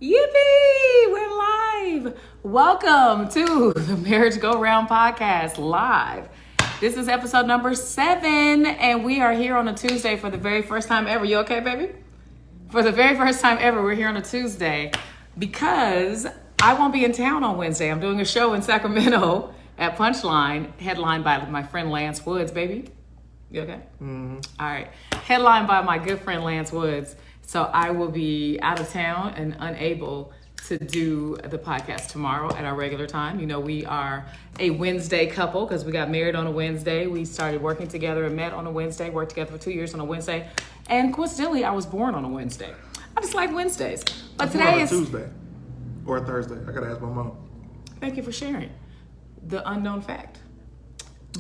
Yippee! We're live. Welcome to the Marriage Go Round podcast live. This is episode number 7, and we are here on a Tuesday for the very first time ever. You okay, baby? For the very first time ever, we're here on a Tuesday because I won't be in town on Wednesday. I'm doing a show in Sacramento at Punchline, headlined by my friend Lance Woods, baby. You okay? Mm-hmm. All right. Headlined by my good friend Lance Woods. So I will be out of town and unable to do the podcast tomorrow at our regular time. You know, we are a Wednesday couple because we got married on a Wednesday. We started working together and met on a Wednesday, worked together for 2 years on a Wednesday. And coincidentally, I was born on a Wednesday. I just like Wednesdays. But today is Tuesday or a Thursday. I gotta ask my mom. Thank you for sharing the unknown fact.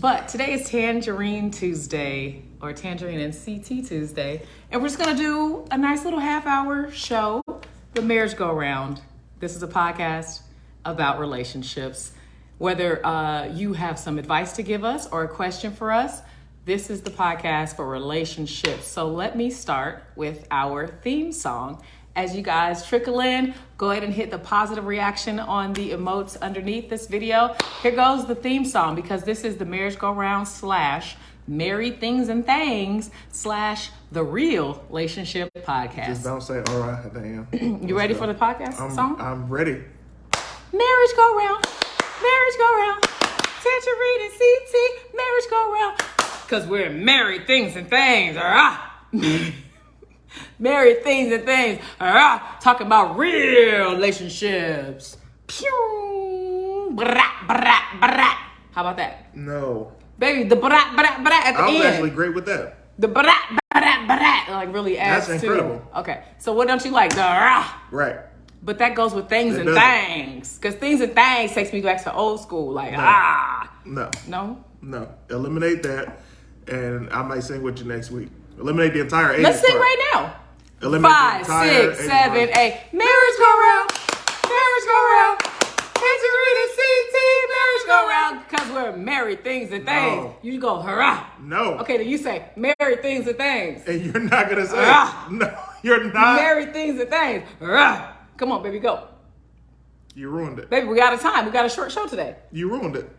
But today is Tanjareen Tuesday, or Tanjareen and CT Tuesday. And we're just going to do a nice little half-hour show, The Marriage Go Round. This is a podcast about relationships. Whether you have some advice to give us or a question for us, this is the podcast for relationships. So let me start with our theme song. As you guys trickle in, go ahead and hit the positive reaction on the emotes underneath this video. Here goes the theme song, because this is the Marriage Go Round / Married Things and Things / The Real Relationship Podcast. Just don't say, all right, damn. You ready for the podcast song? I'm ready. Marriage Go Round, Marriage Go Round, Tanjareen and CT, Marriage Go Round. Because we're married things and things, all right? Married things and things. Talking about real relationships. Pew! Brat, brat, brat. How about that? No. Baby, the brat, brat, brat at the end. I was actually great with that. The brat, brat, brat. Like really adds to. That's incredible. Okay, so what don't you like? The rah. Right. But that goes with things and things. Because things and things takes me back to old school. Like, No. No? No. Eliminate that, and I might sing with you next week. Eliminate the entire 80s Let's sing part. right now. Eliminate 5, 6, 7, 8. Marriage go round. Marriage go round. Tanjareen and CT. Marriage go round. Because we're married things and things. No. You go, hurrah. No. Okay, then you say married things and things. And you're not going to say No, you're not. Married things and things. Hurrah. Come on, baby, go. You ruined it. Baby, we got a time. We got a short show today. You ruined it.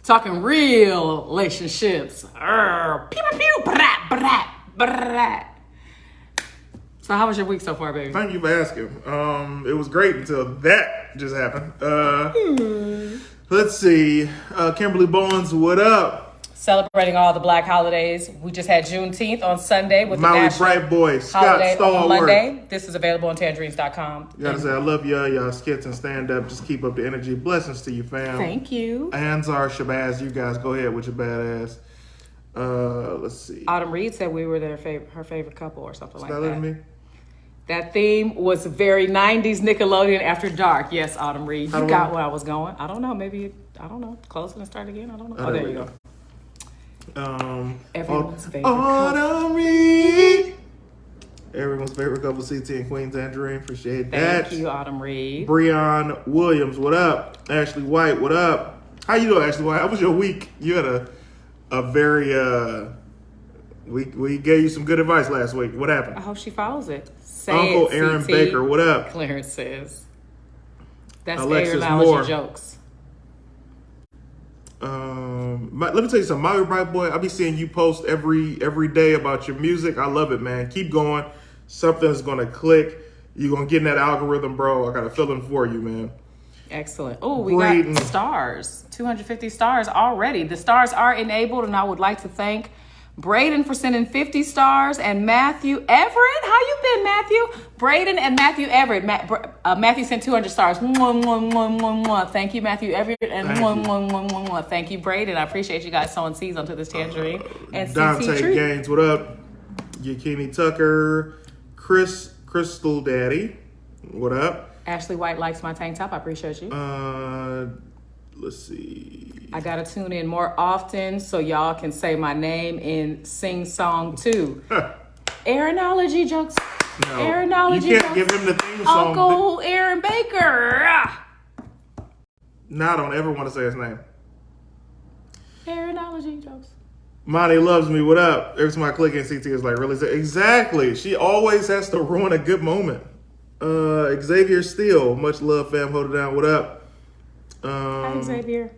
Talking real relationships. Pew, pew, pew. Brat, brat, brat. So how was your week so far, baby? Thank you for asking. It was great until that just happened. Let's see. Kimberly Bowens, what up? Celebrating all the Black holidays. We just had Juneteenth on Sunday with Maui the National Bright Boy, Scott Holiday on Stalwart. Monday. This is available on tanjareens.com. You gotta say, I love y'all skits and stand up. Just keep up the energy. Blessings to you, fam. Thank you. Anzar Shabazz, you guys go ahead with your badass. Let's see. Autumn Reed said we were her favorite couple or something like that. Me? That theme was very 90s Nickelodeon After Dark. Yes, Autumn Reed. You got where I was going. I don't know. Maybe, I don't know. Close it and start again. I don't know. Oh, there you go. Everyone's favorite Autumn Reed. Everyone's favorite couple, CT and Queen Tanjareen. Appreciate that. Thank you, Autumn Reed. Breon Williams, what up? Ashley White, what up? How you doing, Ashley White? How was your week? You had a very we gave you some good advice last week. What happened? I hope she follows it. Say Uncle it, Aaron CT. Baker, what up? Clarence says. That's Alexis Air Moore. jokes. Let me tell you something, Maui Bright Boy. I be seeing you post every day about your music. I love it, man. Keep going. Something's gonna click. You're gonna get in that algorithm, bro. I got a feeling for you, man. Excellent. Oh, we got stars. 250 stars already. The stars are enabled, and I would like to thank Braden for sending 50 stars, and Matthew Everett. How you been, Matthew? Braden and Matthew Everett. Matthew sent 200 stars. Mwah, mwah, mwah, mwah, mwah. Thank you, Matthew Everett, and mwah, mwah, mwah, mwah, mwah. Thank you, Braden. I appreciate you guys sowing seeds onto this tangerine. And Dante CT Gaines, what up? Yakini Tucker, Crystal Daddy, what up? Ashley White likes my tank top. I appreciate you. Let's see. I gotta tune in more often so y'all can say my name in sing song too. Aaronology jokes. No, Aaronology you jokes. can't give him the theme song. Uncle Aaron Baker. No, I don't ever want to say his name. Aaronology jokes. Monty loves me. What up? Every time I click in, CT is like, really? Exactly. She always has to ruin a good moment. Xavier Steele, much love, fam. Hold it down. What up? Hi, Xavier.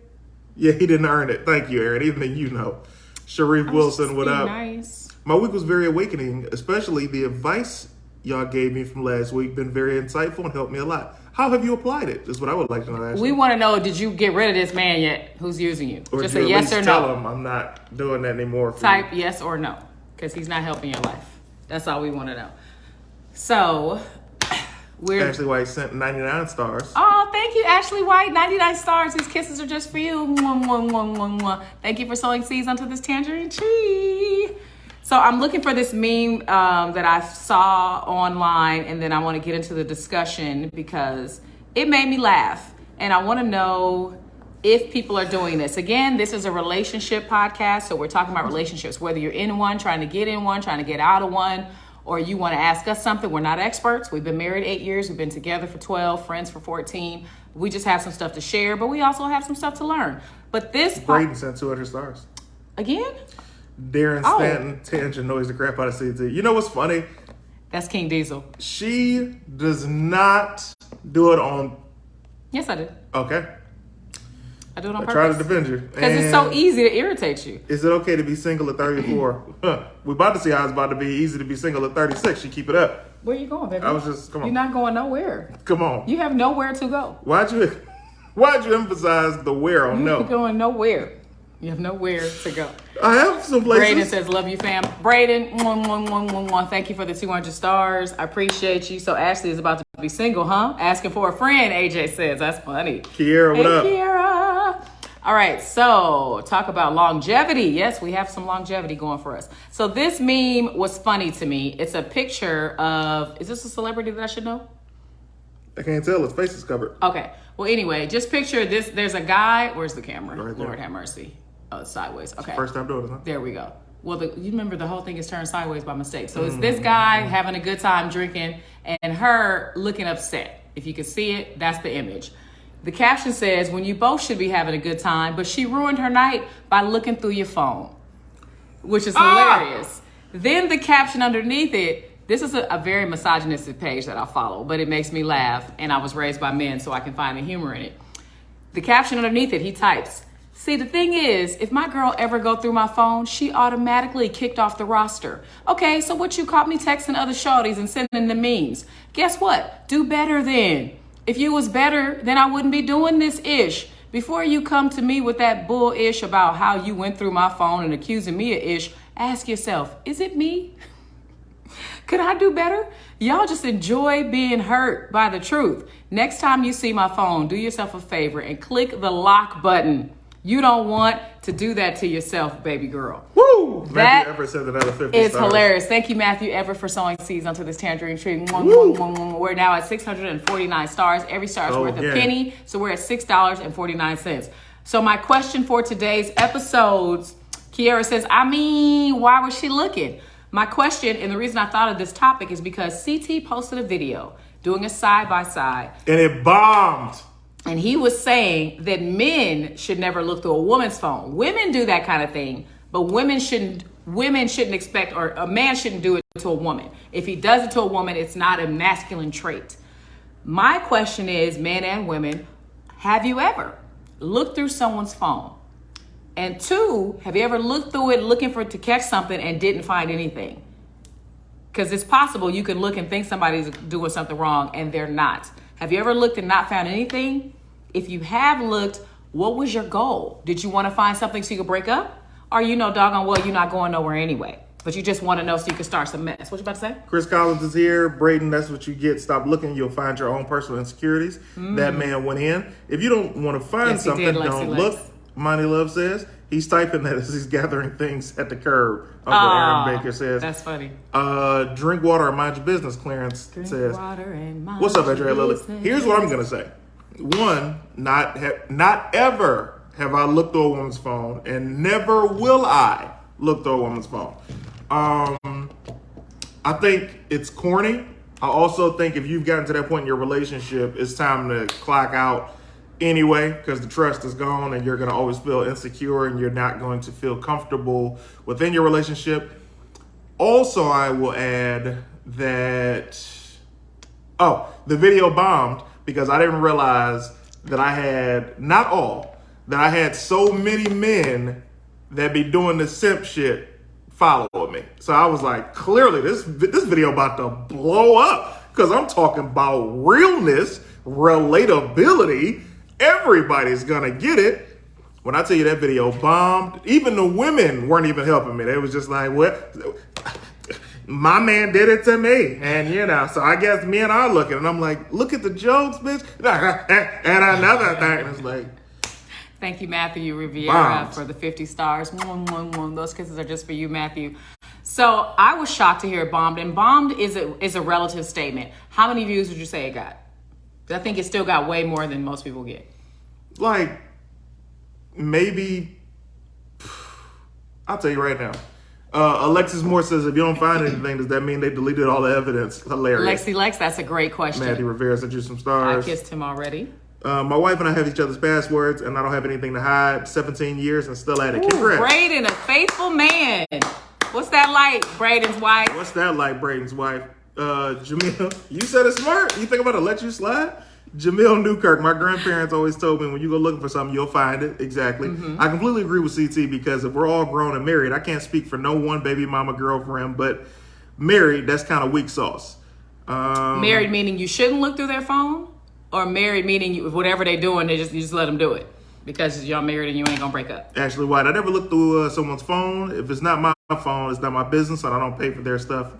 Yeah, he didn't earn it. Thank you, Aaron. Even you know. Sharif Wilson, what up? Nice. My week was very awakening, especially the advice y'all gave me from last week. Been very insightful and helped me a lot. How have you applied it? Is what I would like to know. Actually. We want to know, did you get rid of this man yet who's using you? Or Just did a you at yes least or tell no. him I'm not doing that anymore. Type yes or no, because he's not helping your life. That's all we want to know. So, we're... Ashley White sent 99 stars. Oh, thank you, Ashley White. 99 stars. These kisses are just for you. Mwah, mwah, mwah, mwah, mwah. Thank you for sowing seeds onto this tangerine tree. So I'm looking for this meme that I saw online, and then I want to get into the discussion because it made me laugh. And I want to know if people are doing this. Again, this is a relationship podcast, so we're talking about relationships, whether you're in one, trying to get in one, trying to get out of one, or you want to ask us something. We're not experts. We've been married 8 years. We've been together for 12, friends for 14. We just have some stuff to share, but we also have some stuff to learn. But this... Braden sent 200 stars. Again? Darren Stanton, Tangent noise the crap out of CT. You know what's funny? That's King Diesel. She does not do it on... Yes, I do. Okay. I do it on purpose. Try to defend you. Because it's so easy to irritate you. Is it okay to be single at 34? We're about to see how it's about to be easy to be single at 36. You keep it up. Where you going, baby? I was just, come on. You're not going nowhere. Come on. You have nowhere to go. Why'd you emphasize the where on no? You're going nowhere. You have nowhere to go. I have some places. Braden says, love you, fam. Braden, thank you for the 200 stars. I appreciate you. So Ashley is about to be single, huh? Asking for a friend, AJ says. That's funny. Kiera, what up? Kiera. All right, so talk about longevity. Yes, we have some longevity going for us. So this meme was funny to me. It's a picture of, is this a celebrity that I should know? I can't tell. His face is covered. Okay. Well, anyway, just picture this. There's a guy. Where's the camera? Right there. Lord have mercy. Oh, it's sideways. Okay. First time doing it, huh? There we go. Well, you remember the whole thing is turned sideways by mistake. So it's this guy having a good time drinking and her looking upset. If you can see it, that's the image. The caption says, when you both should be having a good time, but she ruined her night by looking through your phone, which is hilarious. Then the caption underneath it, this is a very misogynistic page that I follow, but it makes me laugh, and I was raised by men, so I can find the humor in it. The caption underneath it, he types, see, the thing is, if my girl ever go through my phone, she automatically kicked off the roster. Okay, so what you caught me texting other shorties and sending the memes. Guess what? Do better then. If you was better, then I wouldn't be doing this ish. Before you come to me with that bull ish about how you went through my phone and accusing me of ish, ask yourself, is it me? Could I do better? Y'all just enjoy being hurt by the truth. Next time you see my phone, do yourself a favor and click the lock button. You don't want to do that to yourself, baby girl. Woo! That Matthew Everett said another 50 is stars. hilarious. Thank you, Matthew Everett, for sowing seeds onto this tangerine tree. We're now at 649 stars. Every star is worth a penny, so we're at $6.49. So my question for today's episodes, Kiera says, why was she looking? My question, and the reason I thought of this topic is because CT posted a video doing a side-by-side. And it bombed. And he was saying that men should never look through a woman's phone. Women do that kind of thing, but women shouldn't expect, or a man shouldn't do it to a woman. If he does it to a woman, it's not a masculine trait. My question is, men and women, have you ever looked through someone's phone? And two, have you ever looked through it looking to catch something and didn't find anything? Because it's possible you can look and think somebody's doing something wrong and they're not. Have you ever looked and not found anything? If you have looked, what was your goal? Did you want to find something so you could break up? Or you know doggone well you're not going nowhere anyway, but you just want to know so you can start some mess. What you about to say? Chris Collins is here. Braden, that's what you get. Stop looking. You'll find your own personal insecurities. That man went in. If you don't want to find something, don't look. Money Love says. He's typing that as he's gathering things at the curb. Uncle Aaron Baker says. That's funny. Drink water or mind your business, Clarence says. What's up, Andrea Lily? Here's what I'm going to say. One, not ever have I looked through a woman's phone, and never will I look through a woman's phone. I think it's corny. I also think if you've gotten to that point in your relationship, it's time to clock out anyway, because the trust is gone and you're going to always feel insecure and you're not going to feel comfortable within your relationship. Also, I will add that Oh, the video bombed because I didn't realize that I had, not all, that I had so many men that be doing the simp shit following me. So I was like, clearly this video about to blow up because I'm talking about realness, relatability. Everybody's gonna get it. When I tell you that video bombed, even the women weren't even helping me. They was just like, what? My man did it to me. And, so I guess men are looking. And I'm like, look at the jokes, bitch. And another thing. It's like, thank you, Matthew Riviera, bombs. for the 50 stars. Those kisses are just for you, Matthew. So I was shocked to hear it bombed. And bombed is a relative statement. How many views would you say it got? I think it still got way more than most people get. Like, maybe, I'll tell you right now. Alexis Moore says, if you don't find anything, does that mean they deleted all the evidence? Hilarious. Lexi Lex, that's a great question. Matthew Rivera sent you some stars. I kissed him already. My wife and I have each other's passwords, and I don't have anything to hide. 17 years and still at it. Congrats. Braden, a faithful man. What's that like, Braden's wife? What's that like, Braden's wife? Jamil, you said it's smart. You think I'm about to let you slide? Jamil Newkirk, my grandparents always told me when you go looking for something, you'll find it. Exactly. Mm-hmm. I completely agree with CT because if we're all grown and married, I can't speak for no one baby mama girlfriend, but married, that's kind of weak sauce. Married meaning you shouldn't look through their phone, or married meaning whatever they're doing, you just let them do it because y'all married and you ain't gonna break up. Ashley White, I never look through someone's phone. If it's not my phone, it's not my business, and I don't pay for their stuff.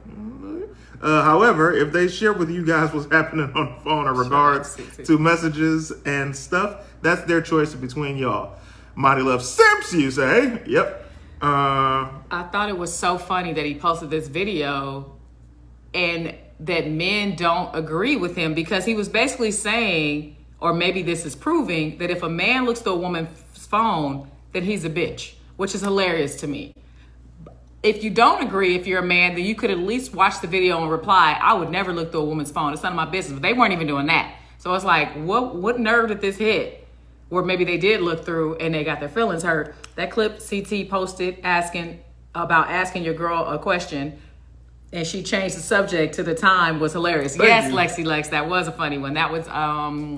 However, if they share with you guys what's happening on the phone in regards to messages and stuff, that's their choice between y'all. Monty loves simps, you say. Yep. I thought it was so funny that he posted this video and that men don't agree with him because he was basically saying, or maybe this is proving, that if a man looks through a woman's phone, then he's a bitch, which is hilarious to me. If you don't agree, if you're a man, then you could at least watch the video and reply, I would never look through a woman's phone. It's none of my business. But they weren't even doing that. So it's like, what nerve did this hit? Or maybe they did look through and they got their feelings hurt. That clip CT posted asking your girl a question, and she changed the subject to the time was hilarious. Yes, Lexi Lex, that was a funny one. That was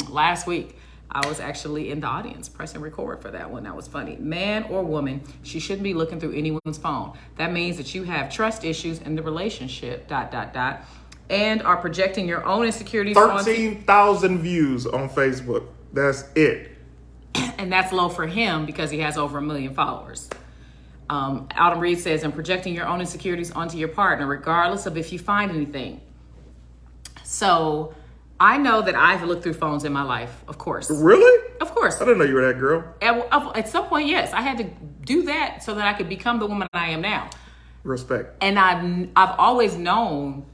last week. I was actually in the audience pressing record for that one. That was funny. Man or woman, she shouldn't be looking through anyone's phone. That means that you have trust issues in the relationship, ... and are projecting your own insecurities. 13,000 views on Facebook. That's it. And that's low for him because he has over 1 million followers. Autumn Reed says, and projecting your own insecurities onto your partner, regardless of if you find anything. So I know that I've looked through phones in my life, of course. Really? Of course. I didn't know you were that girl. At some point, yes. I had to do that so that I could become the woman I am now. Respect. And I've always known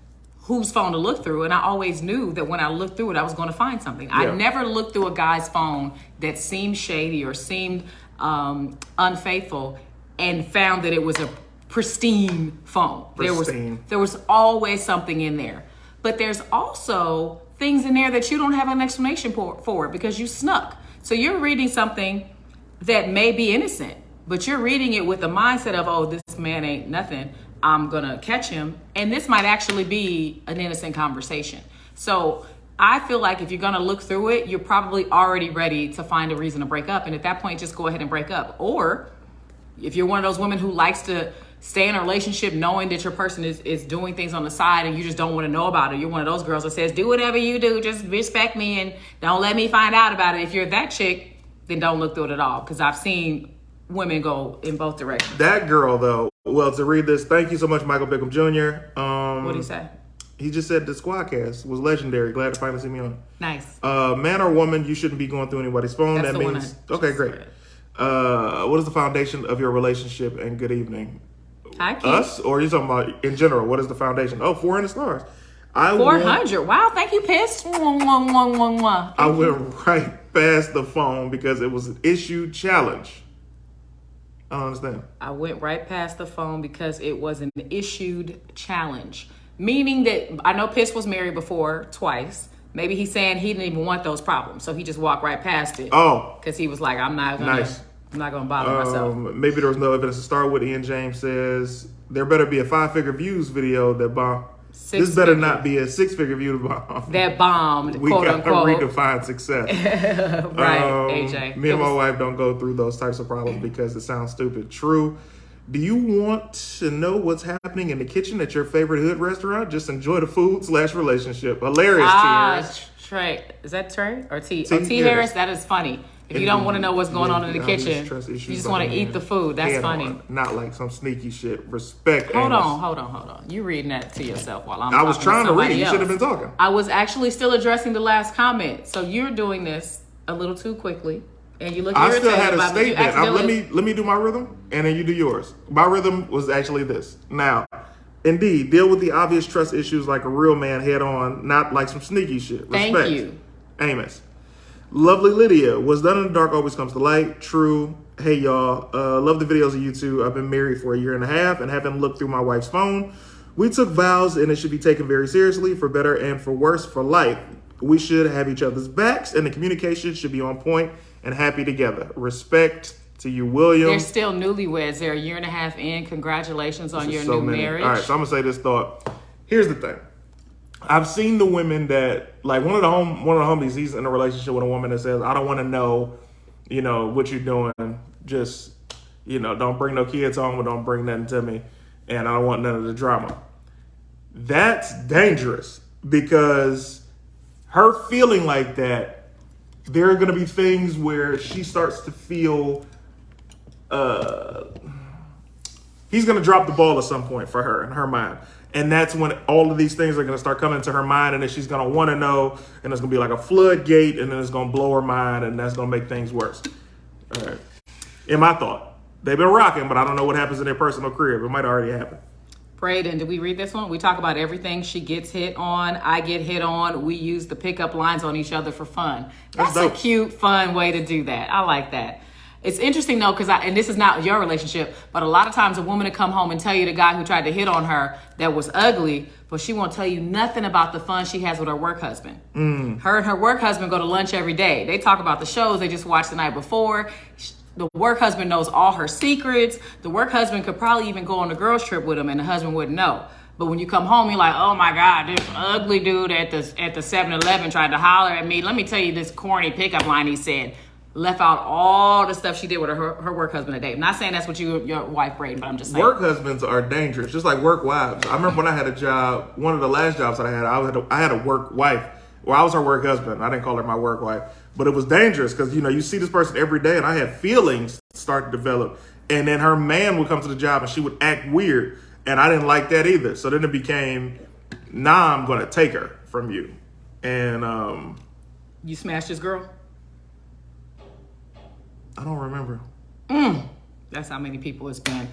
whose phone to look through, and I always knew that when I looked through it, I was going to find something. Yeah. I never looked through a guy's phone that seemed shady or seemed unfaithful and found that it was a pristine phone. Pristine. There was always something in there. But there's also things in there that you don't have an explanation for because you snuck. So you're reading something that may be innocent, but you're reading it with the mindset of, oh, this man ain't nothing. I'm going to catch him. And this might actually be an innocent conversation. So I feel like if you're going to look through it, you're probably already ready to find a reason to break up. And at that point, just go ahead and break up. Or if you're one of those women who likes to stay in a relationship knowing that your person is doing things on the side and you just don't want to know about it. You're one of those girls that says, do whatever you do, just respect me and don't let me find out about it. If you're that chick, then don't look through it at all. Because I've seen women go in both directions. That girl, though, well, to read this, thank you so much, Michael Bickham Jr. What did he say? He just said the Squadcast was legendary. Glad to finally see me on. Nice. Man or woman, you shouldn't be going through anybody's phone. That's that the means okay, great. What is the foundation of your relationship? And good evening. Hi, Keith. Us, or are you talking about in general? What is the foundation? Oh, 400 stars. 400. Wow, thank you, Piss. I went right past the phone because it was an issue challenge. I don't understand. I went right past the phone because it was an issued challenge. Meaning that I know Piss was married before twice. Maybe he's saying he didn't even want those problems. So he just walked right past it. Oh. Because he was like, I'm not going to bother myself. Maybe there was no evidence to start with. Ian James says, there better be a 5-figure views video that bomb. This better not be a 6-figure view bomb. That bombed, we quote gotta unquote. redefine success. Right, AJ. Me and my wife don't go through those types of problems because it sounds stupid. True. Do you want to know what's happening in the kitchen at your favorite hood restaurant? Just enjoy the food / relationship. Hilarious, T. Harris. Trey. Is that Trey or T? T. T. Harris, that is funny. If you don't want to know what's going on in the kitchen, you just want to eat the food. That's funny. Not like some sneaky shit. Respect. Hold on. You reading that to yourself while I'm I was trying to read. You should have been talking. I was actually still addressing the last comment. So you're doing this a little too quickly. And you look irritated. I still had a about statement. Let me do my rhythm, and then you do yours. My rhythm was actually this. Now, indeed, deal with the obvious trust issues like a real man head on, not like some sneaky shit. Respect. Thank you. Amos. Lovely Lydia. What's done in the dark always comes to light. True. Hey, y'all. Love the videos of you two. I've been married for 1.5 years and haven't looked through my wife's phone. We took vows, and it should be taken very seriously, for better and for worse, for life. We should have each other's backs, and the communication should be on point and happy together. Respect to you, William. They're still newlyweds. They're 1.5 years in. Congratulations on your new marriage. All right, so I'm going to say this thought. Here's the thing. I've seen the women that, like one of the homies, he's in a relationship with a woman that says, I don't want to know, what you're doing. Just, don't bring no kids home or don't bring nothing to me. And I don't want none of the drama. That's dangerous because her feeling like that, there are going to be things where she starts to feel he's going to drop the ball at some point for her in her mind. And that's when all of these things are going to start coming into her mind, and then she's going to want to know, and it's going to be like a floodgate, and then it's going to blow her mind, and that's going to make things worse. All right. In my thought, they've been rocking, but I don't know what happens in their personal crib. It might already happen. Braden, did we read this one? We talk about everything. She gets hit on. I get hit on. We use the pickup lines on each other for fun. That's a cute, fun way to do that. I like that. It's interesting though, because and this is not your relationship, but a lot of times a woman will come home and tell you the guy who tried to hit on her that was ugly, but she won't tell you nothing about the fun she has with her work husband. Her and her work husband go to lunch every day. They talk about the shows they just watched the night before. The work husband knows all her secrets. The work husband could probably even go on a girls trip with him and the husband wouldn't know. But when you come home, you're like, oh my God, this ugly dude at the 7-Eleven tried to holler at me. Let me tell you this corny pickup line he said. Left out all the stuff she did with her work husband today. I'm not saying that's what your wife, Braden, but I'm just saying. Work husbands are dangerous, just like work wives. I remember when I had a job, one of the last jobs that I had a work wife. Well, I was her work husband. I didn't call her my work wife. But it was dangerous because, you see this person every day, and I had feelings start to develop. And then her man would come to the job, and she would act weird. And I didn't like that either. So then it became, nah, I'm going to take her from you. And you smashed his girl? I don't remember. That's how many people it's been.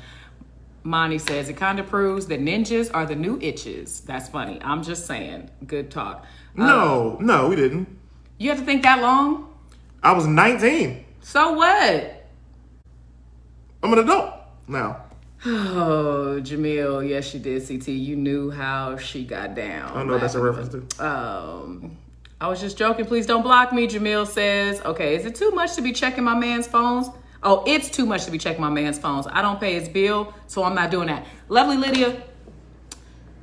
Monty says, it kind of proves that ninjas are the new itches. That's funny. I'm just saying. Good talk. No, we didn't. You have to think that long? I was 19. So what? I'm an adult now. Oh, Jamil, yes, you did, CT. You knew how she got down. I know that's a reference to. I was just joking. Please don't block me, Jamil says. Okay, is it too much to be checking my man's phones? Oh, it's too much to be checking my man's phones. I don't pay his bill, so I'm not doing that. Lovely Lydia,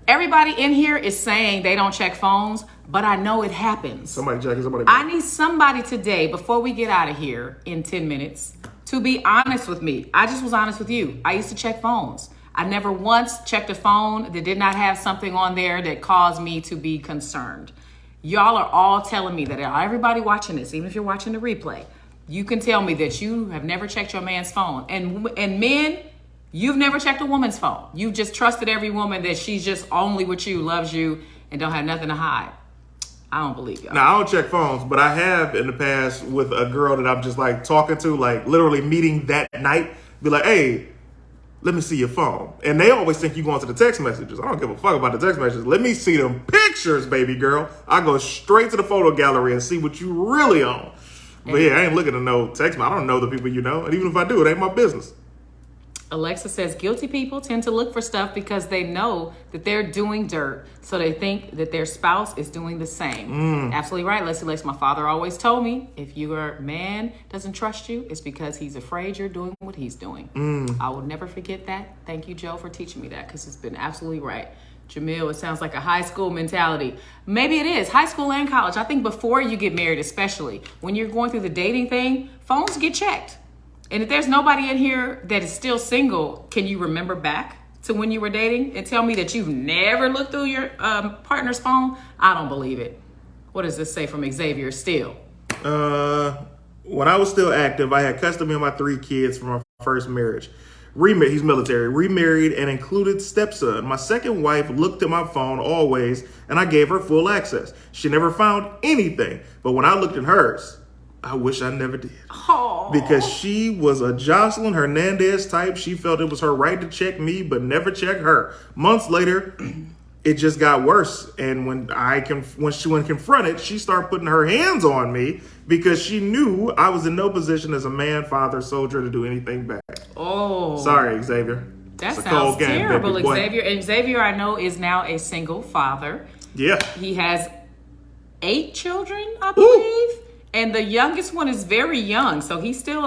everybody in here is saying they don't check phones, but I know it happens. Somebody checking somebody. I need somebody today, before we get out of here in 10 minutes, to be honest with me. I just was honest with you. I used to check phones. I never once checked a phone that did not have something on there that caused me to be concerned. Y'all are all telling me that everybody watching this, even if you're watching the replay, you can tell me that you have never checked your man's phone. And men, you've never checked a woman's phone. You've just trusted every woman that she's just only with you, loves you, and don't have nothing to hide. I don't believe y'all. Now, I don't check phones, but I have in the past with a girl that I'm just like talking to, like literally meeting that night, be like, hey, let me see your phone. And they always think you going to the text messages. I don't give a fuck about the text messages. Let me see them pictures, baby girl. I go straight to the photo gallery and see what you really own. But yeah, I ain't looking to no text. I don't know the people you know. And even if I do, it ain't my business. Alexa says, guilty people tend to look for stuff because they know that they're doing dirt. So they think that their spouse is doing the same. Absolutely right, Leslie Lex. My father always told me, if your man doesn't trust you, it's because he's afraid you're doing what he's doing. I will never forget that. Thank you, Joe, for teaching me that, because it's been absolutely right. Jamil, it sounds like a high school mentality. Maybe it is. High school and college. I think before you get married, especially, when you're going through the dating thing, phones get checked. And if there's nobody in here that is still single, can you remember back to when you were dating and tell me that you've never looked through your partner's phone? I don't believe it. What does this say from Xavier Steele? When I was still active, I had custody of my 3 kids from my first marriage. He's military. Remarried and included stepson. My second wife looked at my phone always, and I gave her full access. She never found anything. But when I looked at hers, I wish I never did. Oh. Because she was a Jocelyn Hernandez type. She felt it was her right to check me, but never check her. Months later, it just got worse. And when confronted, she started putting her hands on me because she knew I was in no position as a man, father, soldier to do anything back. Oh. Sorry, Xavier. That it's sounds terrible, baby. Xavier. And Xavier, I know, is now a single father. Yeah. He has 8 children, I believe. Ooh. And the youngest one is very young, so he's still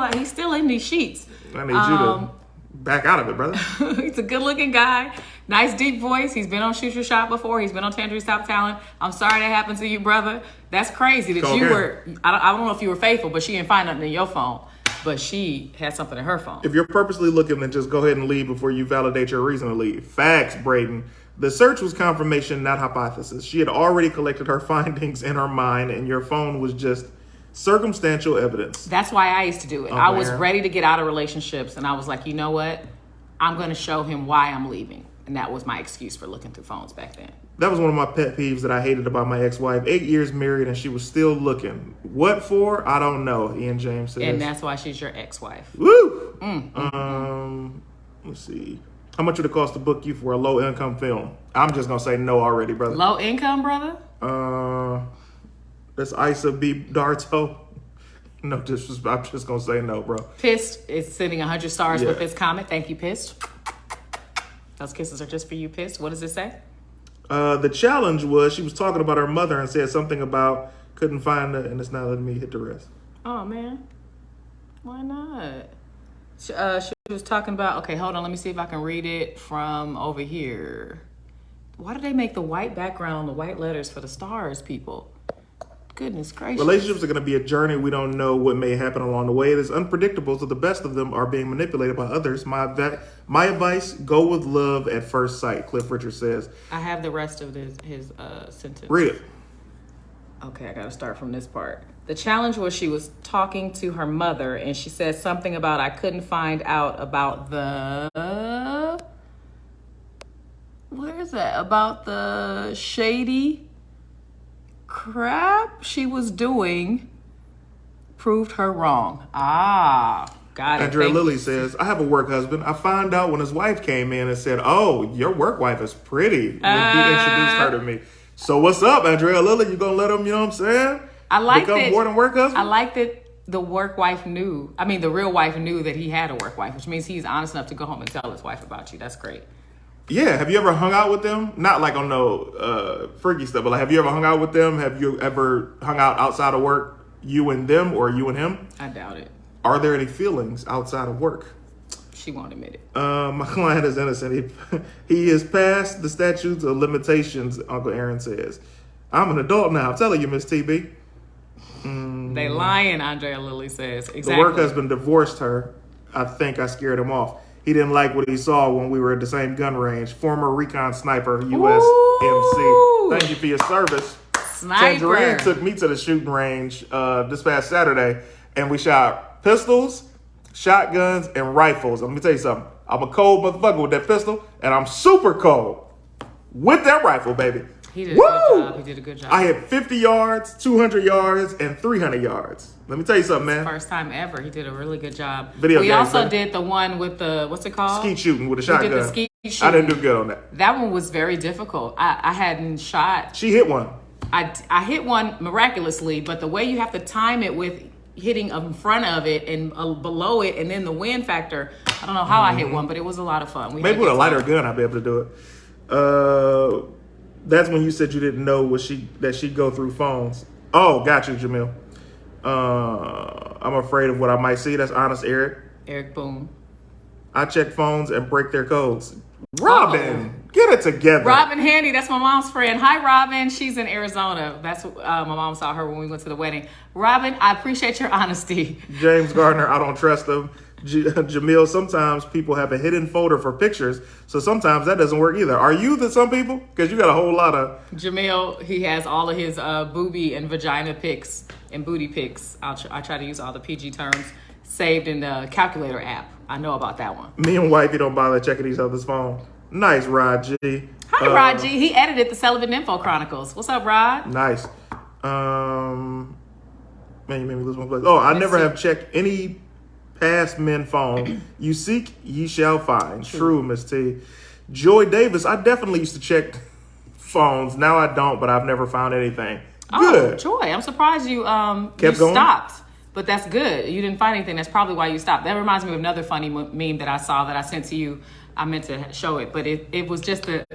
in these sheets. I need you to back out of it, brother. He's a good-looking guy. Nice deep voice. He's been on Shoot Your Shot before. He's been on Tanjareen's Top Talent. I'm sorry that happened to you, brother. That's crazy that you were, I don't know if you were faithful, but she didn't find nothing in your phone. But she had something in her phone. If you're purposely looking, then just go ahead and leave before you validate your reason to leave. Facts, Braden. The search was confirmation, not hypothesis. She had already collected her findings in her mind, and your phone was just circumstantial evidence. That's why I used to do it. I was ready to get out of relationships, and I was like, you know what? I'm going to show him why I'm leaving. And that was my excuse for looking through phones back then. That was one of my pet peeves that I hated about my ex-wife. 8 years married, and she was still looking. What for? I don't know, Ian James says. And that's why she's your ex-wife. Woo! Let's see. How much would it cost to book you for a low-income film? I'm just going to say no already, brother. Low income, brother? That's Isa B. Darto. No, I'm just going to say no, bro. Pissed is sending 100 stars with this comment. Thank you, Pissed. Those kisses are just for you, Pissed. What does it say? The challenge was she was talking about her mother and said something about couldn't find her, and it's not letting me hit the rest. Oh, man. Why not? She was talking about, okay, hold on. Let me see if I can read it from over here. Why do they make the white background, the white letters for the stars, people? Goodness gracious. Relationships are going to be a journey. We don't know what may happen along the way. It is unpredictable, so the best of them are being manipulated by others. My advice, go with love at first sight, Cliff Richard says. I have the rest of his sentence. Read it. Okay, I got to start from this part. The challenge was she was talking to her mother, and she said something about I couldn't find out about the... Where is that? About the shady crap she was doing proved her wrong. Got it. Andrea Lilly says, I have a work husband. I found out when his wife came in and said, oh, your work wife is pretty. When he introduced her to me. So what's up, Andrea Lilly? You gonna let him, you know what I'm saying? I like become that, more than work husband? I like that the work wife knew. I mean, the real wife knew that he had a work wife, which means he's honest enough to go home and tell his wife about you. That's great. Yeah, have you ever hung out with them? Not like on no freaky stuff, but like, have you ever hung out with them? Have you ever hung out outside of work, you and them, or you and him? I doubt it. Are there any feelings outside of work? She won't admit it. My client is innocent. He is past the statutes of limitations, Uncle Aaron says. I'm an adult now. I'm telling you, Miss TB. They lying, Andrea Lilly says. Exactly. The work husband divorced her. I think I scared him off. He didn't like what he saw when we were at the same gun range. Former recon sniper, USMC. Thank you for your service. Sniper. Tanjareen took me to the shooting range this past Saturday, and we shot pistols, shotguns, and rifles. Let me tell you something. I'm a cold motherfucker with that pistol, and I'm super cold with that rifle, baby. He did a good job. He did a good job. I hit 50 yards, 200 yards, and 300 yards. Let me tell you something, man. First time ever. He did a really good job. We also did the one with the, what's it called? Skeet shooting with a shotgun. We did the skeet shooting. I didn't do good on that. That one was very difficult. I hadn't shot. She hit one. I hit one miraculously, but the way you have to time it with hitting in front of it and below it, and then the wind factor, I don't know how I hit one, but it was a lot of fun. Maybe with a lighter gun, I'd be able to do it. That's when you said you didn't know that she'd go through phones. Oh, got you, Jamil. I'm afraid of what I might see. That's honest, Eric. Eric Boone. I check phones and break their codes. Robin, Get it together. Robin Handy, that's my mom's friend. Hi, Robin. She's in Arizona. That's my mom saw her when we went to the wedding. Robin, I appreciate your honesty. James Gardner, I don't trust him. Jamil, sometimes people have a hidden folder for pictures, so sometimes that doesn't work either. Are you the some people? Because you got a whole lot of... Jamil, he has all of his booby and vagina pics and booty pics. I try to use all the PG terms saved in the calculator app. I know about that one. Me and Wifey don't bother checking each other's phone. Nice, Rod G. Hi, Rod G. He edited the Sullivan Info Chronicles. What's up, Rod? Nice. Man, you made me lose my place. Oh, I never have checked any past men phone. You seek, ye shall find. True, Miss T. Joy Davis, I definitely used to check phones. Now I don't, but I've never found anything. Good. Oh, Joy, I'm surprised you Kept going? stopped. But that's good. You didn't find anything. That's probably why you stopped. That reminds me of another funny meme that I saw that I sent to you. I meant to show it, but it was just a...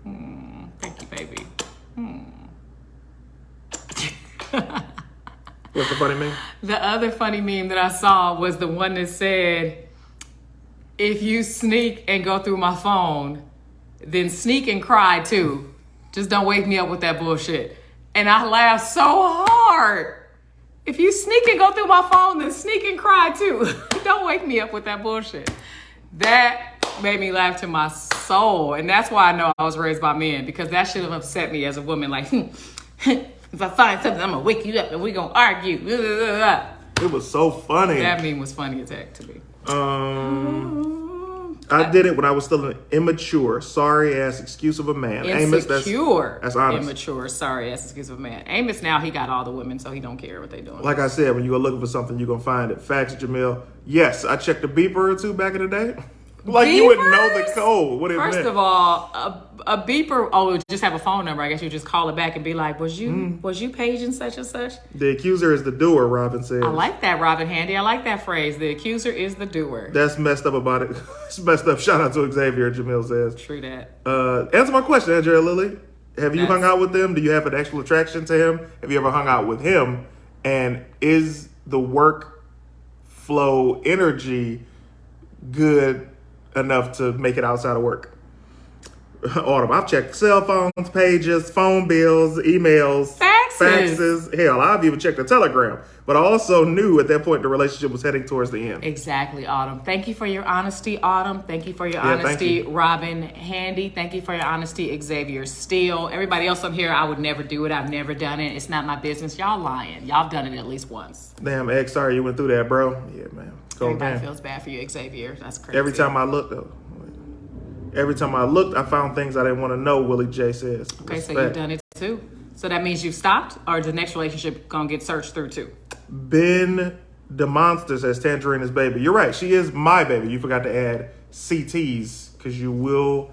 thank you, baby. What's the funny meme? The other funny meme that I saw was the one that said, if you sneak and go through my phone, then sneak and cry too. Just don't wake me up with that bullshit. And I laughed so hard. If you sneak and go through my phone, then sneak and cry too. Don't wake me up with that bullshit. That made me laugh to my soul. And that's why I know I was raised by men, because that should have upset me as a woman. Like, if I find something, I'm going to wake you up and we're going to argue. It was so funny. That meme was funny as heck to me. I did it when I was still an immature, sorry-ass excuse of a man. Insecure, that's honest. Immature, sorry-ass excuse of a man. Amos, now he got all the women, so he don't care what they doing. Like I said, when you go looking for something, you're going to find it. Facts, Jamil. Yes, I checked a beeper or two back in the day. Like, you wouldn't know the code. What it First meant. of all, a beeper, just have a phone number. I guess you just call it back and be like, was you paging such and such? The accuser is the doer, Robin says. I like that, Robin Handy. I like that phrase. The accuser is the doer. That's messed up about it. It's messed up. Shout out to Xavier, Jamil says. True that. Answer my question, Andrea Lilly. Have you hung out with him? Do you have an actual attraction to him? Have you ever hung out with him? And is the work flow energy good enough to make it outside of work? Autumn, I've checked cell phones, pages, phone bills, emails, faxes. Hell, I've even checked the telegram. But I also knew at that point the relationship was heading towards the end. Exactly, Autumn. Thank you for your honesty, Autumn. Thank you for your honesty, Robin Handy. Thank you for your honesty, Xavier Steele. Everybody else up here, I would never do it. I've never done it. It's not my business. Y'all lying. Y'all done it at least once. Damn, X, sorry you went through that, bro. Yeah, man. Everybody feels bad for you, Xavier. That's crazy. Every time I looked, I found things I didn't want to know, Willie J says. Okay, Respect. so you've done it too. So that means you've stopped, or is the next relationship going to get searched through too? Ben the Monster says Tanjareen is baby. You're right. She is my baby. You forgot to add CTs because you will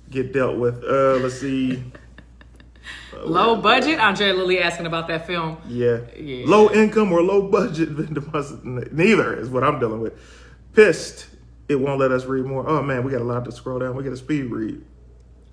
get dealt with. Let's see. Low budget? Andrea Lilly asking about that film. Yeah. Low income or low budget. Neither is what I'm dealing with. Pissed. It won't let us read more. Oh, man, we got a lot to scroll down. We got a speed read.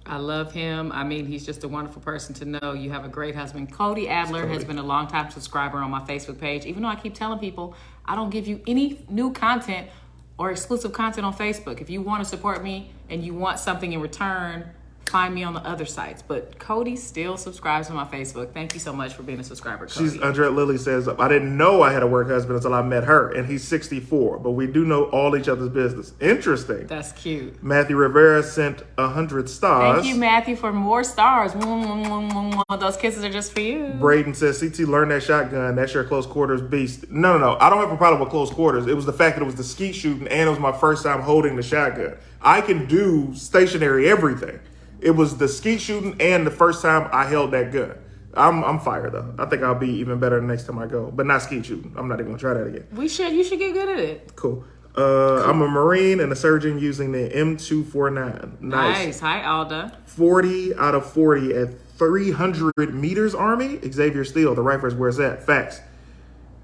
I love him. I mean, he's just a wonderful person to know. You have a great husband. Cody Adler has been a longtime subscriber on my Facebook page. Even though I keep telling people I don't give you any new content or exclusive content on Facebook. If you want to support me and you want something in return, find me on the other sites. But Cody still subscribes to my Facebook. Thank you so much for being a subscriber, Cody. Andrea Lilly says, I didn't know I had a work husband until I met her, and he's 64, but we do know all each other's business. Interesting. That's cute. Matthew Rivera sent 100 stars. Thank you, Matthew, for more stars. Those kisses are just for you. Braden says, CT, learn that shotgun. That's your close quarters beast. No. I don't have a problem with close quarters. It was the fact that it was the skeet shooting, and it was my first time holding the shotgun. I can do stationary everything. It was the skeet shooting and the first time I held that gun. I'm fired though. I think I'll be even better the next time I go, but not skeet shooting. I'm not even gonna try that again. You should get good at it. Cool. I'm a Marine and a surgeon using the M249. Nice. Hi, Alda. 40 out of 40 at 300 meters Army. Xavier Steele, the rifle is where it's at. Facts.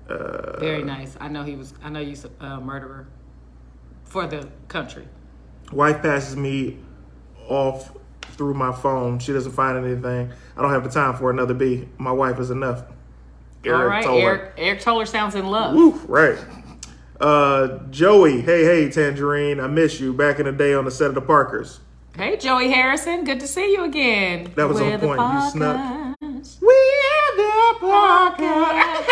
Very nice. I know he's a murderer for the country. Wife passes me off through my phone. She doesn't find anything. I don't have the time for another B. My wife is enough. All right, Eric Toller sounds in love. Woo, right. Joey, hey, Tanjareen, I miss you. Back in the day on the set of the Parkers. Hey, Joey Harrison. Good to see you again. That was We're on the point. You snuck. podcast. We're the podcast.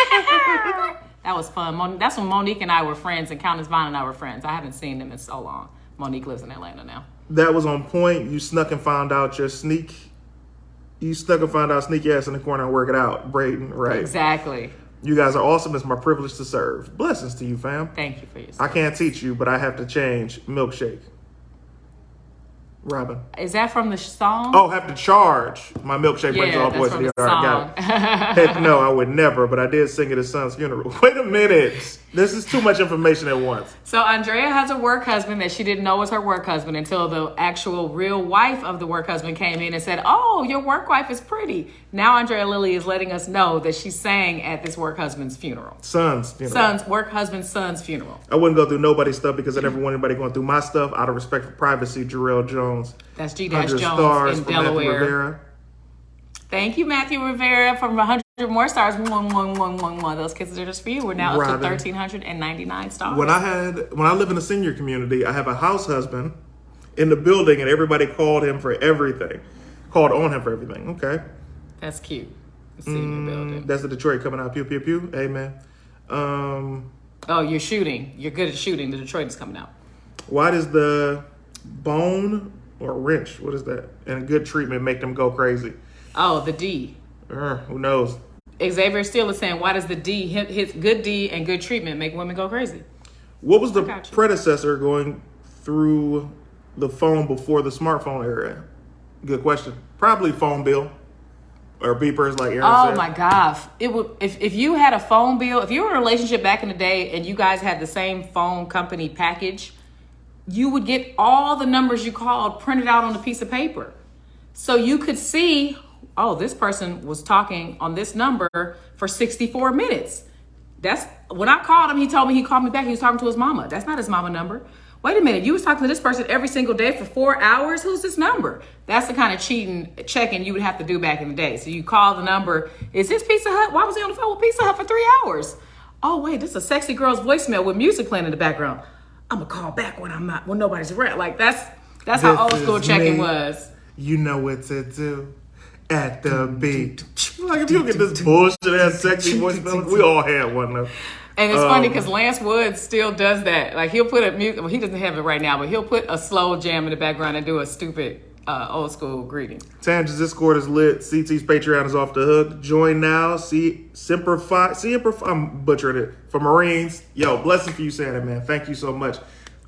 That was fun. That's when Monique and I were friends and Countess Vaughn and I were friends. I haven't seen them in so long. Monique lives in Atlanta now. That was on point. You snuck and found out your sneak. You snuck and found out sneaky ass in the corner and work it out, Brayden. Right. Exactly. You guys are awesome. It's my privilege to serve. Blessings to you, fam. Thank you for your I service. can't teach you, but I have to change milkshake. Robin. Is that from the song? Oh, have to charge. My milkshake brings all that's boys to from the the yard. song. Got it. Heck no, I would never, but I did sing at his son's funeral. Wait a minute. This is too much information at once. So Andrea has a work husband that she didn't know was her work husband until the actual real wife of the work husband came in and said, "Oh, your work wife is pretty." Now Andrea Lilly is letting us know that she sang at this work husband's funeral. Son's funeral. Work husband's son's funeral. I wouldn't go through nobody's stuff because I never want anybody going through my stuff out of respect for privacy. Jarrell Jones. That's G. 100 Jones stars in from Matthew Delaware. Rivera. Thank you, Matthew Rivera, from 100 more stars. One. Those kisses are just for you. We're now up to Robin. 1,399 stars. When I live in a senior community, I have a house husband in the building, and everybody called on him for everything. Okay. That's cute. The senior building. That's the Detroit coming out. Pew, pew, pew. Amen. Oh, you're shooting. You're good at shooting. The Detroit is coming out. Why does the bone or wrench, what is that, and good treatment make them go crazy? Oh, the D. Who knows? Xavier Steele is saying, why does the D, his good D and good treatment make women go crazy? What was the got you. predecessor going through the phone before the smartphone era? Good question. Probably phone bill or beepers like Aaron Oh said. my gosh. It would if you had a phone bill, if you were in a relationship back in the day and you guys had the same phone company package, you would get all the numbers you called printed out on a piece of paper. So you could see, oh, this person was talking on this number for 64 minutes. That's when I called him, he told me he called me back. He was talking to his mama. That's not his mama number. Wait a minute. You was talking to this person every single day for 4 hours. Who's this number? That's the kind of checking you would have to do back in the day. So you call the number. Is this Pizza Hut? Why was he on the phone with Pizza Hut for 3 hours? Oh, wait, this is a sexy girl's voicemail with music playing in the background. I'm gonna call back when nobody's around. Like that's how old school checking was. You know what to do at the beat. Like if you get this bullshit ass sexy voicemail, we all had one though. And it's funny because Lance Woods still does that. Like he'll put well, he doesn't have it right now, but he'll put a slow jam in the background and do a stupid old school greeting. Tanger's Discord is lit. CT's Patreon is off the hook. Join now. I'm butchering it. For Marines. Yo, blessing for you saying that, man. Thank you so much.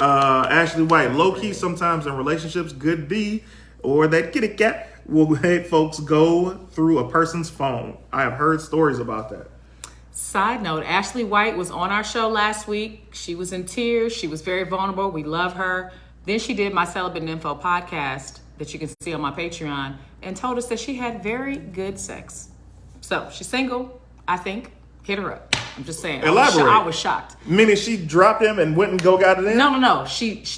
Ashley White. Low key sometimes in relationships, good D or that kitty cat will make folks go through a person's phone. I have heard stories about that. Side note, Ashley White was on our show last week. She was in tears. She was very vulnerable. We love her. Then she did my Celibate Info podcast that you can see on my Patreon and told us that she had very good sex. So she's single, I think. Hit her up. I'm just saying. Elaborate. I was shocked. Meaning she dropped him and went and got it in? No. No. She's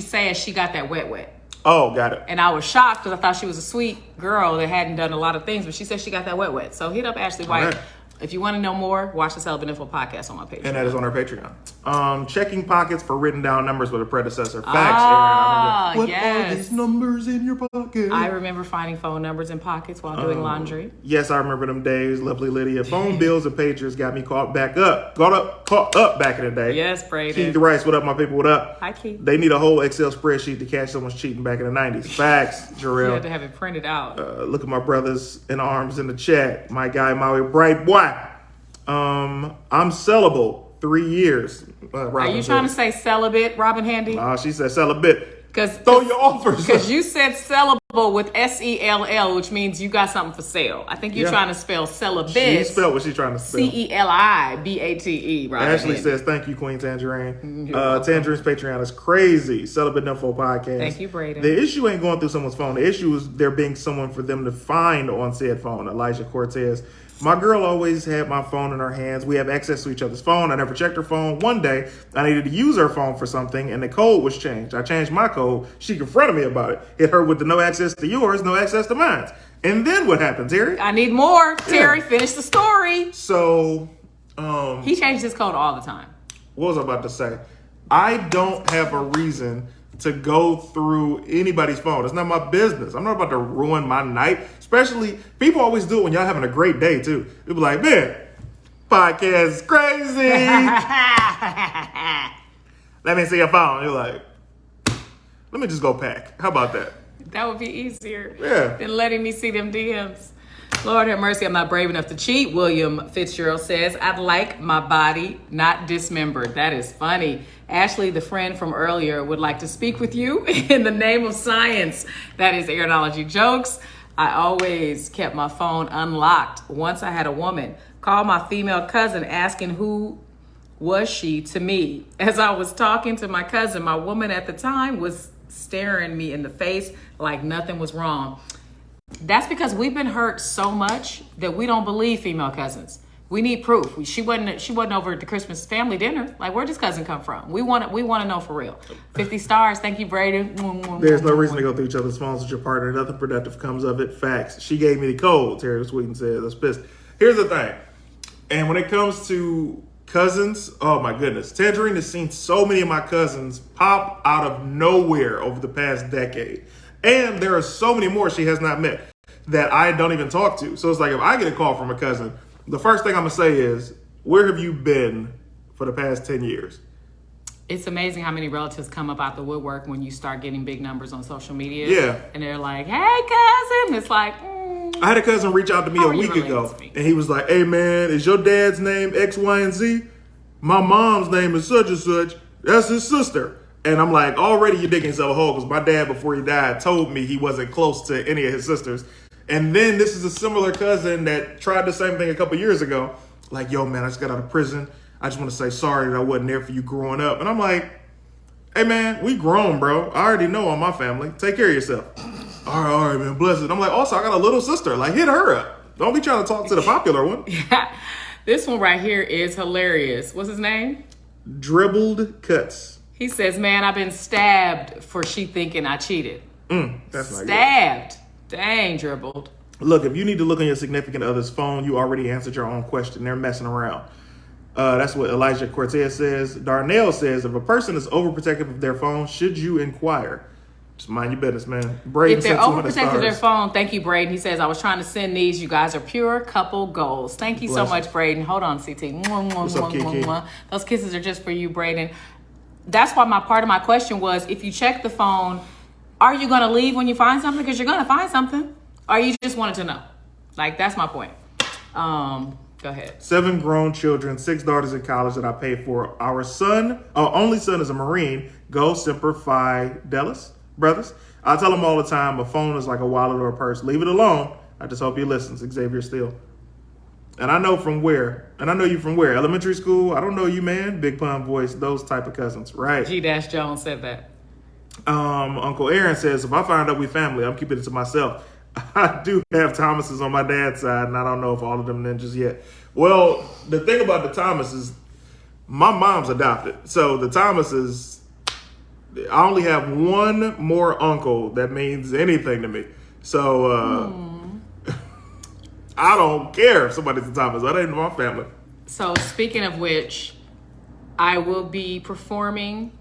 saying she got that wet. Oh, got it. And I was shocked because I thought she was a sweet girl that hadn't done a lot of things, but she said she got that wet. So hit up Ashley White. Right. If you want to know more, watch the Celibate Info podcast on my Patreon. And that is on our Patreon. Checking pockets for written down numbers with a predecessor. Facts, Ah, Aaron. What yes. are these numbers in your pocket? I remember finding phone numbers in pockets while doing laundry. Yes, I remember them days. Lovely Lydia. Phone bills and pagers got me caught up back in the day. Yes, Brayden. Keith Rice, what up, my people? What up? Hi, Keith. They need a whole Excel spreadsheet to catch someone's cheating back in the 90s. Facts, You Jarrell. had to have it printed out. Look at my brothers in arms in the chat. My guy, Maui Bright Boy. I'm sellable. 3 years. Are you trying to say celibate, Robin Handy? She said celibate. Because Throw your offers. Because you said sellable with S-E-L-L, which means you got something for sale. I think you're trying to spell celibate. She spelled what she's trying to spell. C-E-L-I-B-A-T-E, Robin Ashley Handy. says, thank you, Queen Tanjareen. Tangereen's Patreon is crazy. Celibate Info Podcast. Thank you, Brayden. The issue ain't going through someone's phone. The issue is there being someone for them to find on said phone. Elijah Cortez. My girl always had my phone in her hands. We have access to each other's phone. I never checked her phone. One day, I needed to use her phone for something, and the code was changed. I changed my code. She confronted me about it. Hit her with the no access to yours, no access to mine. And then what happened, Terry? I need more. Terry, finish the story. So, He changed his code all the time. what was I about to say? I don't have a reason to go through anybody's phone. It's not my business. I'm not about to ruin my night. Especially, people always do it when y'all having a great day, too. They'll be like, man, podcast is crazy. Let me see your phone. You're like, let me just go pack. How about that? That would be easier Yeah. than letting me see them DMs. Lord have mercy, I'm not brave enough to cheat. William Fitzgerald says, I'd like my body not dismembered. That is funny. Ashley, the friend from earlier, would like to speak with you in the name of science. That is Aeronology Jokes. I always kept my phone unlocked. Once I had a woman call my female cousin asking who was she to me. As I was talking to my cousin, my woman at the time was staring me in the face like nothing was wrong. That's because we've been hurt so much that we don't believe female cousins. We need proof. She wasn't over at the Christmas family dinner. Like, where'd this cousin come from? We want to know for real. 50 stars. Thank you, Brady. There's no reason to go through each other's phones with your partner. Nothing productive comes of it. Facts. She gave me the code, Terry Sweeten says. I was pissed. Here's the thing. And when it comes to cousins, oh my goodness. Tanjareen has seen so many of my cousins pop out of nowhere over the past decade. And there are so many more she has not met that I don't even talk to. So it's like, if I get a call from a cousin, the first thing I'm going to say is, where have you been for the past 10 years? It's amazing how many relatives come up out the woodwork when you start getting big numbers on social media. Yeah. And they're like, hey, cousin. It's like, I had a cousin reach out to me a week ago, and he was like, hey, man, is your dad's name X, Y, and Z? My mom's name is such and such. That's his sister. And I'm like, already you're digging yourself a hole, because my dad, before he died, told me he wasn't close to any of his sisters. And then this is a similar cousin that tried the same thing a couple years ago. Like, yo, man, I just got out of prison. I just want to say sorry that I wasn't there for you growing up. And I'm like, hey, man, we grown, bro. I already know on my family. Take care of yourself. All right, man, bless it. I'm like, also, I got a little sister. Like, hit her up. Don't be trying to talk to the popular one. Yeah. This one right here is hilarious. What's his name? Dribbled Cuts. He says, man, I've been stabbed for she thinking I cheated. That's not stabbed. Good. Dang, Dribbled. Look, if you need to look on your significant other's phone, you already answered your own question. They're messing around. That's what Elijah Cortez says. Darnell says, if a person is overprotective of their phone, should you inquire? Just mind your business, man. Braden, if they're overprotective of their phone, thank you, Braden. He says, I was trying to send these. You guys are pure couple goals. Thank you so much, Braden. Hold on, CT. What's up, Kiki? Those kisses are just for you, Braden. That's why part of my question was, if you check the phone, are you going to leave when you find something? Because you're going to find something. Or you just wanted to know. Like, that's my point. Go ahead. 7 grown children, 6 daughters in college that I pay for. Our only son is a Marine. Go Semper Fi Delis, brothers. I tell him all the time, a phone is like a wallet or a purse. Leave it alone. I just hope he listens. Xavier Steele. And I know from where. And I know you from where? Elementary school? I don't know you, man. Big pun voice. Those type of cousins. Right. G-Jones said that. Uncle Aaron says, if I find out we family, I'm keeping it to myself. I do have Thomases on my dad's side, and I don't know if all of them ninjas yet. Well, the thing about the Thomases, my mom's adopted. So the Thomases, I only have one more uncle that means anything to me. So I don't care if somebody's a Thomas. That ain't my family. So speaking of which, I will be performing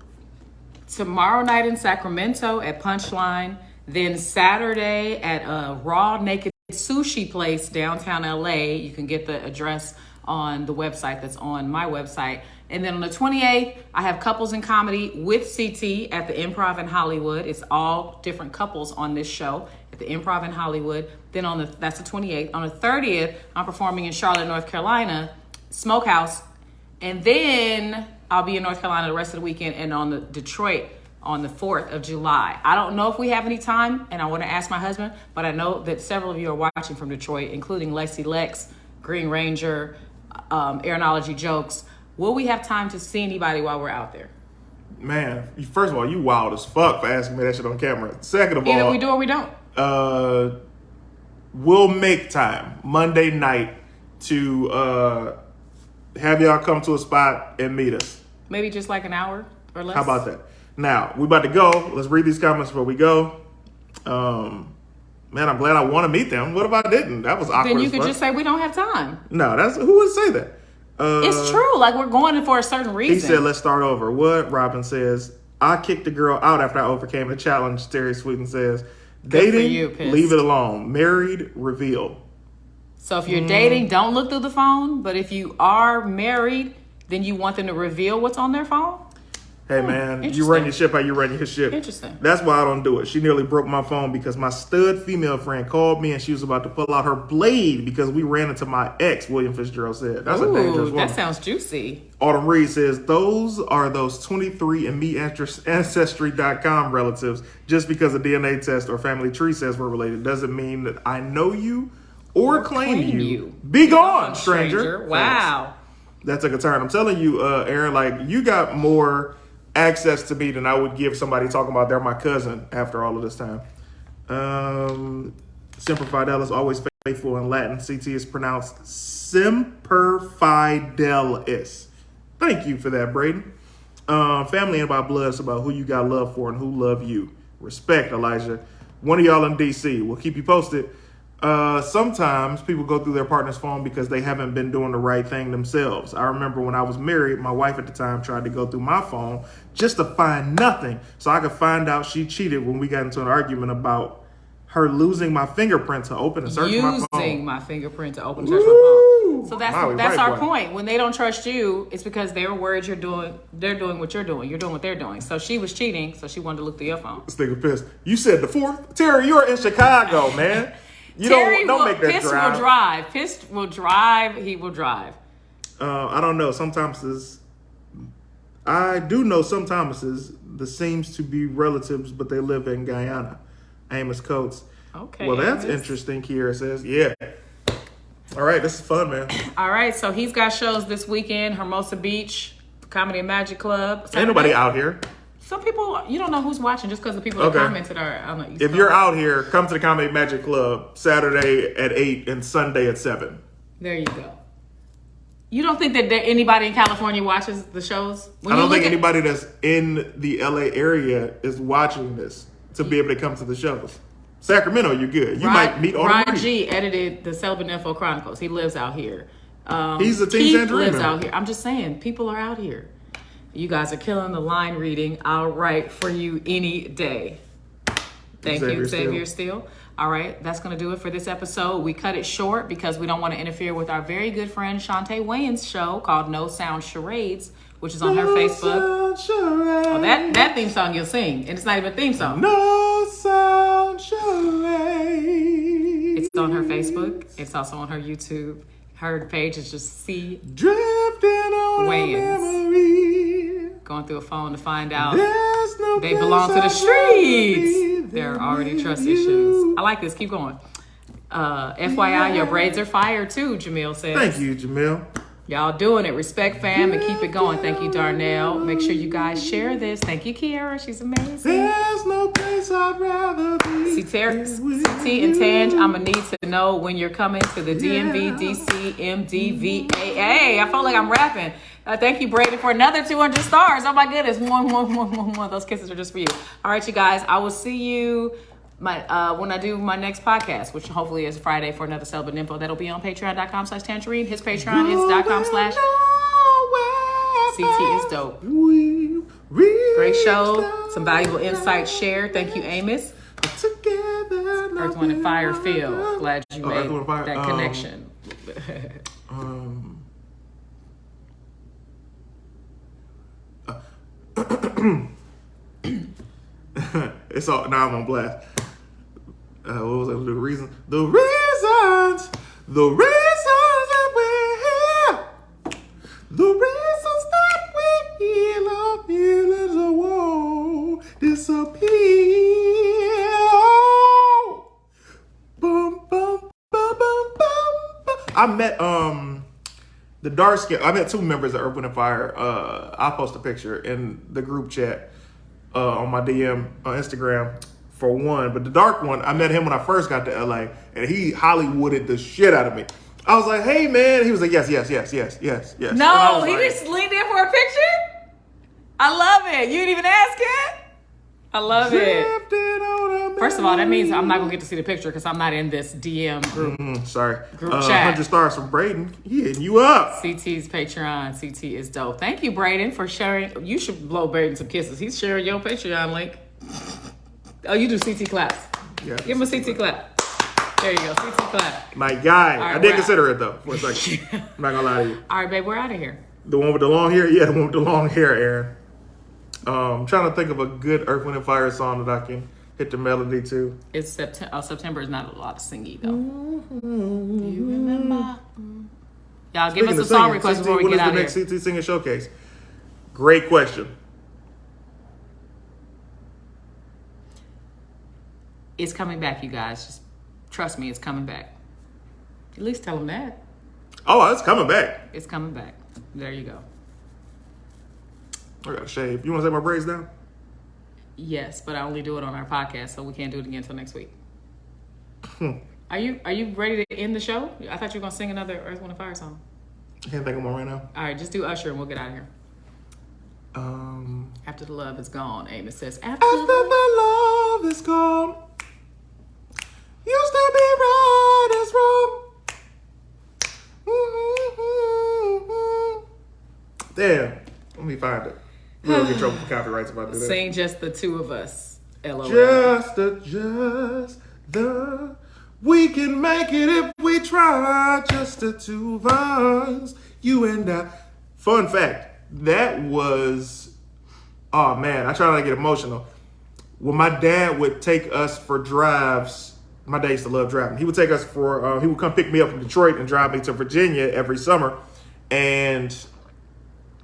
tomorrow night in Sacramento at Punchline, then Saturday at a Raw Naked Sushi place downtown LA. You can get the address on the website that's on my website. And then on the 28th, I have Couples in Comedy with CT at the Improv in Hollywood. It's all different couples on this show at the Improv in Hollywood. Then that's the 28th. On the 30th, I'm performing in Charlotte, North Carolina, Smokehouse. And then I'll be in North Carolina the rest of the weekend and on the Detroit on the 4th of July. I don't know if we have any time, and I want to ask my husband, but I know that several of you are watching from Detroit, including Lexi Lex, Green Ranger, Aeronology Jokes. Will we have time to see anybody while we're out there? Man, first of all, you wild as fuck for asking me that shit on camera. Second of all, either we do or we don't. We'll make time Monday night to have y'all come to a spot and meet us. Maybe just like an hour or less. How about that? Now, we about to go. Let's read these comments before we go. Man, I'm glad I want to meet them. What if I didn't? That was awkward. Then you could just say we don't have time. No, who would say that? It's true. Like, we're going for a certain reason. He said, let's start over. What? Robin says, I kicked the girl out after I overcame the challenge, Terry Sweeten says. Good for Dating, you, Pissed. leave it alone. Married, reveal. So if you're dating, don't look through the phone. But if you are married, then you want them to reveal what's on their phone? Hey, man, you run your ship how you run your ship. Interesting. That's why I don't do it. She nearly broke my phone because my stud female friend called me and she was about to pull out her blade because we ran into my ex, William Fitzgerald said. That's a dangerous woman. That sounds juicy. Autumn Reed says, those are those 23andMe Ancestry.com relatives. Just because a DNA test or family tree says we're related doesn't mean that I know you or claim you. Be gone, stranger. Wow. That took a turn. I'm telling you, Aaron, like, you got more access to me than I would give somebody talking about they're my cousin after all of this time. Semper Fidelis, always faithful in Latin. CT is pronounced Semper Fidelis. Thank you for that, Braden. Family ain't about blood. It's about who you got love for and who love you. Respect, Elijah. One of y'all in DC. We'll keep you posted. Sometimes people go through their partner's phone because they haven't been doing the right thing themselves. I remember when I was married, my wife at the time tried to go through my phone just to find nothing so I could find out she cheated when we got into an argument about her losing my fingerprint to open and search my phone. Using my fingerprint to open and search my phone. So that's our point. When they don't trust you, it's because they're worried they're doing what you're doing. You're doing what they're doing. So she was cheating, so she wanted to look through your phone. This nigga pissed. You said the 4th? Terry, you're in Chicago, man. You don't make that Pissed drive. will drive. Pissed will drive. He will drive. I don't know. Some Thomases. I do know some Thomases. That seems to be relatives, but they live in Guyana. Amos Coates. Okay. Well, that's interesting. Kiera says, yeah. All right, this is fun, man. All right, so he's got shows this weekend. Hermosa Beach, Comedy and Magic Club. Saturday. Ain't nobody out here. Some people, you don't know who's watching just because the people that commented are on the East Coast. If you're out here, come to the Comedy Magic Club Saturday at 8 and Sunday at 7. There you go. You don't think that anybody in California watches the shows? I don't think anybody that's in the LA area is watching this to be able to come to the shows. Sacramento, you're good. You might meet all Ron G edited the Celibate Info Chronicles. He lives out here. He's a Team Keith Tanjareen lives member. out here. I'm just saying, people are out here. You guys are killing the line reading. I'll write for you any day. Thank you, Xavier Steele. All right, that's going to do it for this episode. We cut it short because we don't want to interfere with our very good friend Shantae Wayans' show called No Sound Charades, which is on her Facebook. Oh, that theme song you'll sing, and it's not even a theme song. No Sound Charades. It's on her Facebook. It's also on her YouTube. Her page is just C. Drifting on Wayans. Going through a phone to find out they belong to the streets. There are already trust issues. I like this. Keep going. FYI, your braids are fire too, Jamil says. Thank you, Jamil. Y'all doing it. Respect, fam, and keep it going. Thank you, Darnell. Make sure you guys share this. Thank you, Kiara. She's amazing. There's no place I'd rather be. CT and Tanj, I'm going to need to know when you're coming to the DMV, DC, MDVAA. I felt like I'm rapping. Thank you, Brady, for another 200 stars. Oh, my goodness. One. Those kisses are just for you. All right, you guys. I will see you when I do my next podcast, which hopefully is Friday for another Celibate Info. That'll be on patreon.com/Tanjareen. His Patreon is .com/CT is dope. Great show. Some valuable insights shared. Thank you, Amos. Earth, Wind, and Fire feel. Glad you made that connection. It's all now I'm on blast. What was it? The reasons that we're here. The reasons that we're here. Our feelings won't disappear. Bum, bum, bum, bum, bum, bum. I met the dark skin. I met 2 members of Earth, Wind, and Fire. I'll post a picture in the group chat on my DM on Instagram. For one, but the dark one, I met him when I first got to LA, and he Hollywooded the shit out of me. I was like, "Hey, man," he was like, "Yes." No, he just leaned in for a picture. I love it. You didn't even ask it. I love it. Drifting on a First of all, that means I'm not melody. gonna get to see the picture because I'm not in this DM group. Sorry. Group chat. 100 stars from Braden. He hitting you up. CT's Patreon. CT is dope. Thank you, Braden, for sharing. You should blow Braden some kisses. He's sharing your Patreon link. Oh, you do CT claps. Yeah. Give him a CT clap. There you go. CT clap. My guy. right, I did we're consider it though for a second. I'm not gonna lie to you. All right, babe, we're out of here. The one with the long hair? Yeah, the one with the long hair, Aaron. I'm trying to think of a good Earth, Wind, and Fire song that I can hit the melody to. It's September. September is not a lot of singing though. You remember? Y'all give us a song request before we get out of here. When is the next CT Singing Showcase? Great question. It's coming back, you guys. Just trust me, it's coming back. At least tell them that. Oh, it's coming back. It's coming back. There you go. I gotta shave. You want to take my braids down? Yes, but I only do it on our podcast, so we can't do it again until next week. Are you ready to end the show? I thought you were gonna sing another Earth, Wind, and Fire song. I can't think of one right now. All right, just do Usher and we'll get out of here. Um, After the love is gone, Amos says. After the love is gone, you still be right as wrong. Damn. Let me find it. We'll get in trouble for copyrights if I do that. Sing just the two of us. LOL. Just the. We can make it if we try. Just the two of us. You and I. Fun fact. That was. Oh man, I try not to get emotional. When my dad would take us for drives, my dad used to love driving. He would take us for. He would come pick me up from Detroit and drive me to Virginia every summer. And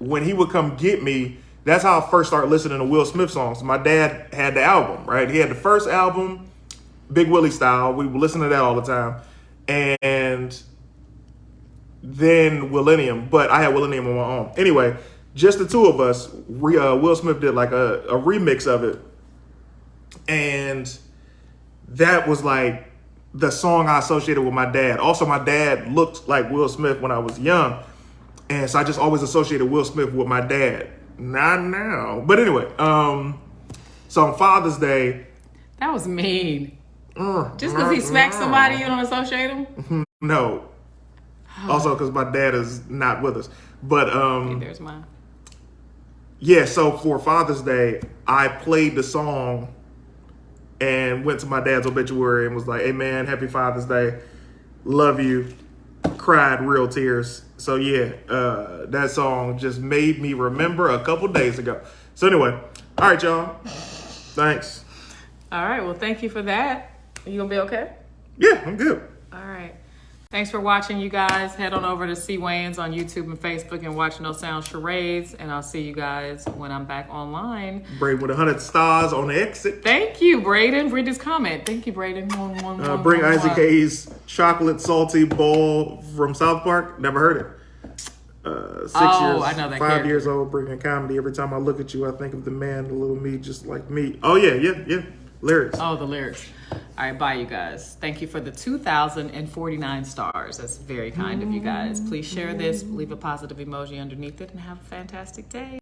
when he would come get me, that's how I first started listening to Will Smith songs. My dad had the album, right? He had the first album, Big Willie style. We would listen to that all the time. And then Millennium, but I had Millennium on my own. Anyway, just the two of us, Will Smith did like a remix of it. And that was like the song I associated with my dad. Also, my dad looked like Will Smith when I was young. And so I just always associated Will Smith with my dad. Not now. But anyway, so on Father's Day. That was mean. Just because he smacked somebody, you don't associate him? No. Also because my dad is not with us. But Okay, there's mine. yeah, so for Father's Day, I played the song and went to my dad's obituary and was like, hey man, happy Father's Day. Love you. Cried real tears. So yeah, that song just made me remember a couple days ago. So anyway, all right, y'all. Thanks. All right, well, thank you for that. Are you gonna be okay? Yeah, I'm good. All right. Thanks for watching, you guys. Head on over to C. Wayans on YouTube and Facebook and watch No Sound Charades. And I'll see you guys when I'm back online. Braden with 100 stars on the exit. Thank you, Braden. Read his comment. Thank you, Braden. Bring Isaac Hayes chocolate salty bowl from South Park. Never heard it. 6 years, I know that 5 character. years old, bringing comedy. Every time I look at you, I think of the man, the little me, just like me. Oh yeah. Lyrics. Oh, the lyrics. All right, bye, you guys. Thank you for the 2,049 stars. That's very kind of you guys. Please share this, leave a positive emoji underneath it, and have a fantastic day.